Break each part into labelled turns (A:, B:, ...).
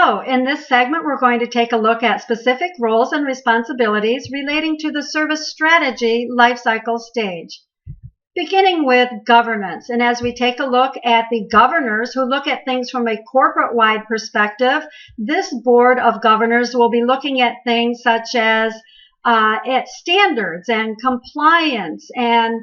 A: So in this segment, we're going to take a look at specific roles and responsibilities relating to the service strategy lifecycle stage, beginning with governance. And as we take a look at the governors who look at things from a corporate-wide perspective, this board of governors will be looking at things such as at standards and compliance and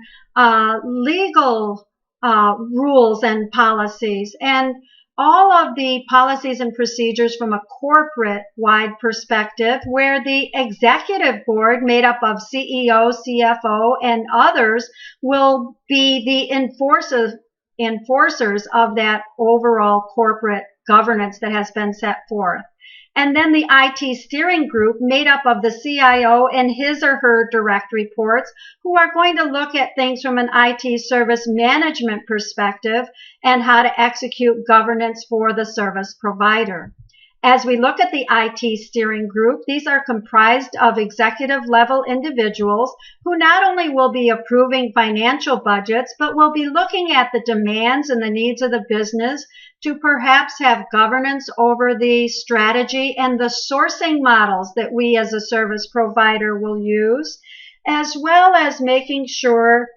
A: legal rules and policies, and all of the policies and procedures from a corporate-wide perspective, where the executive board made up of CEO, CFO, and others will be the enforcers of that overall corporate governance that has been set forth. And then the IT steering group made up of the CIO and his or her direct reports, who are going to look at things from an IT service management perspective and how to execute governance for the service provider. As we look at the IT steering group, these are comprised of executive level individuals who not only will be approving financial budgets, but will be looking at the demands and the needs of the business to perhaps have governance over the strategy and the sourcing models that we as a service provider will use, as well as making sure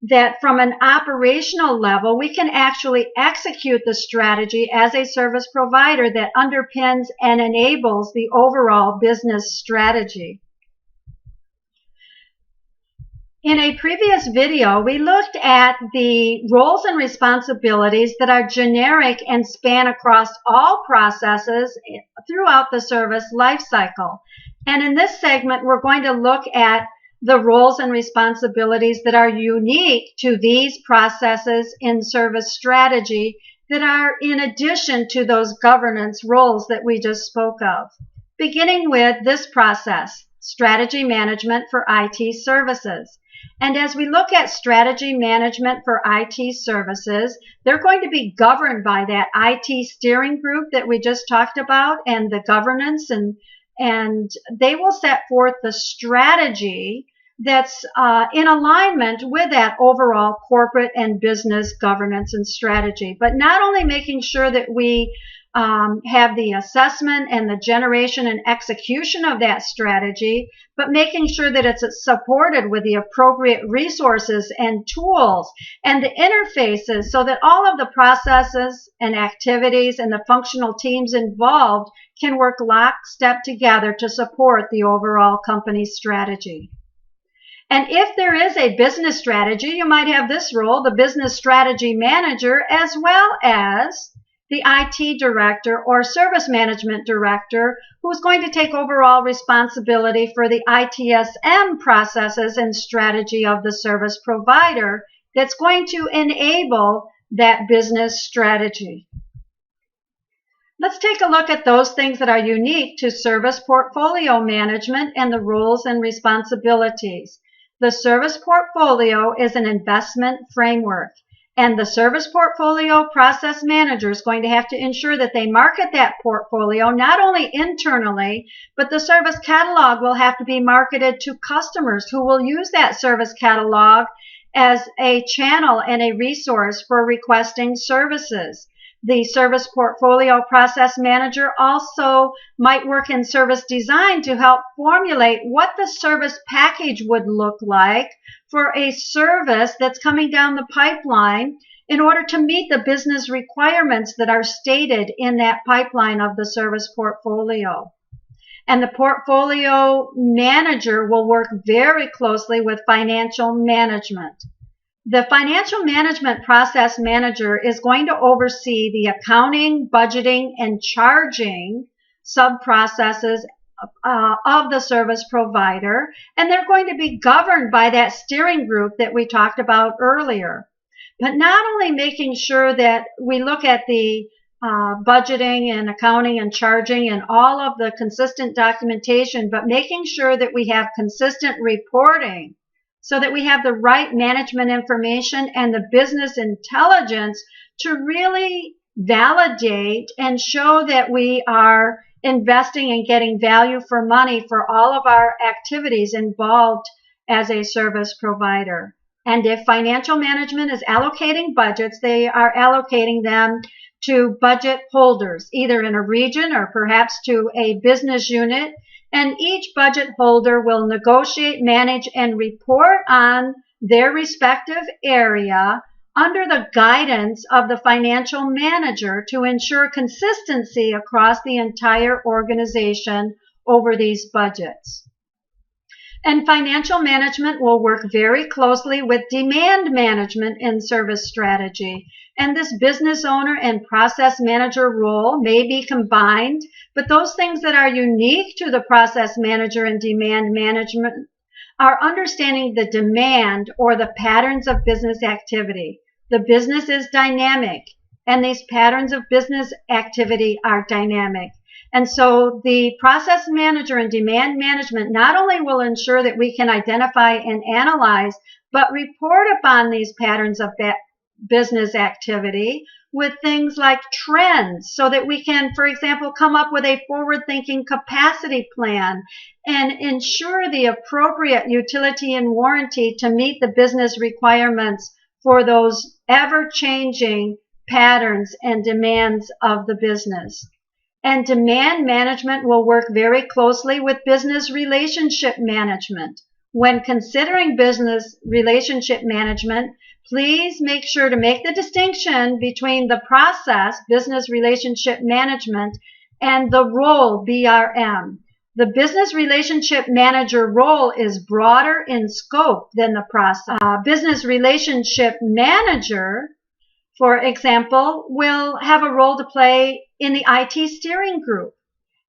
A: that from an operational level, we can actually execute the strategy as a service provider that underpins and enables the overall business strategy. In a previous video, we looked at the roles and responsibilities that are generic and span across all processes throughout the service lifecycle. And in this segment, we're going to look at the roles and responsibilities that are unique to these processes in service strategy that are in addition to those governance roles that we just spoke of. Beginning with this process, strategy management for IT services. And as we look at strategy management for IT services, they're going to be governed by that IT steering group that we just talked about and the governance, and they will set forth the strategy that's in alignment with that overall corporate and business governance and strategy. But not only making sure that we have the assessment and the generation and execution of that strategy, but making sure that it's supported with the appropriate resources and tools and the interfaces so that all of the processes and activities and the functional teams involved can work lockstep together to support the overall company strategy. And if there is a business strategy, you might have this role, the business strategy manager, as well as the IT director or service management director, who's going to take overall responsibility for the ITSM processes and strategy of the service provider that's going to enable that business strategy. Let's take a look at those things that are unique to service portfolio management and the roles and responsibilities. The service portfolio is an investment framework, and the service portfolio process manager is going to have to ensure that they market that portfolio not only internally, but the service catalog will have to be marketed to customers who will use that service catalog as a channel and a resource for requesting services. The service portfolio process manager also might work in service design to help formulate what the service package would look like for a service that's coming down the pipeline in order to meet the business requirements that are stated in that pipeline of the service portfolio. And the portfolio manager will work very closely with financial management. The financial management process manager is going to oversee the accounting, budgeting, and charging sub-processes of the service provider, and they're going to be governed by that steering group that we talked about earlier. But not only making sure that we look at the budgeting and accounting and charging and all of the consistent documentation, but making sure that we have consistent reporting so that we have the right management information and the business intelligence to really validate and show that we are investing and getting value for money for all of our activities involved as a service provider. And if financial management is allocating budgets, they are allocating them to budget holders, either in a region or perhaps to a business unit. And each budget holder will negotiate, manage, and report on their respective area under the guidance of the financial manager to ensure consistency across the entire organization over these budgets. And financial management will work very closely with demand management in service strategy. And this business owner and process manager role may be combined, but those things that are unique to the process manager and demand management are understanding the demand or the patterns of business activity. The business is dynamic, and these patterns of business activity are dynamic. And so the process manager and demand management not only will ensure that we can identify and analyze, but report upon these patterns of business activity with things like trends so that we can, for example, come up with a forward-thinking capacity plan and ensure the appropriate utility and warranty to meet the business requirements for those ever-changing patterns and demands of the business. And demand management will work very closely with business relationship management. When considering business relationship management, please make sure to make the distinction between the process, business relationship management, and the role, BRM. The business relationship manager role is broader in scope than the process. Business relationship manager, for example, will have a role to play in the IT steering group.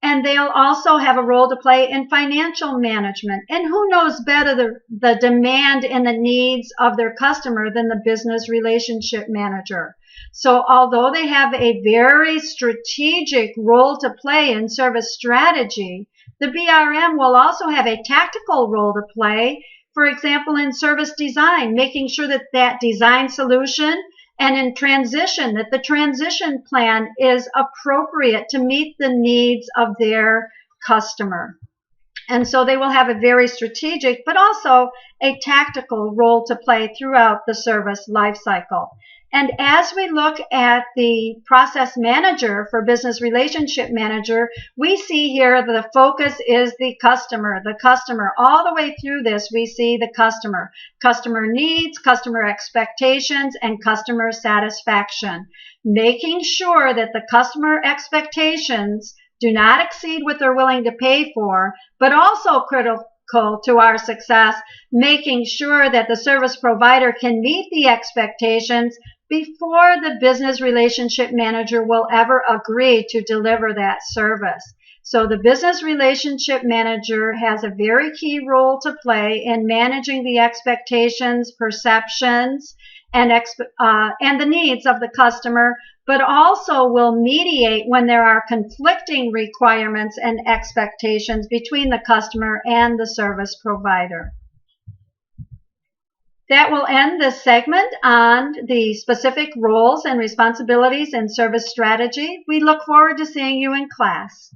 A: And they'll also have a role to play in financial management. And who knows better the demand and the needs of their customer than the business relationship manager? So although they have a very strategic role to play in service strategy, the BRM will also have a tactical role to play, for example, in service design, making sure that that design solution and in transition, that the transition plan is appropriate to meet the needs of their customer. And so they will have a very strategic, but also a tactical role to play throughout the service lifecycle. And as we look at the process manager for business relationship manager, we see here the focus is the customer. All the way through this, we see the customer needs, customer expectations, and customer satisfaction. Making sure that the customer expectations do not exceed what they're willing to pay for, but also critical to our success, making sure that the service provider can meet the expectations before the business relationship manager will ever agree to deliver that service. So the business relationship manager has a very key role to play in managing the expectations, perceptions, and the needs of the customer, but also will mediate when there are conflicting requirements and expectations between the customer and the service provider. That will end this segment on the specific roles and responsibilities in service strategy. We look forward to seeing you in class.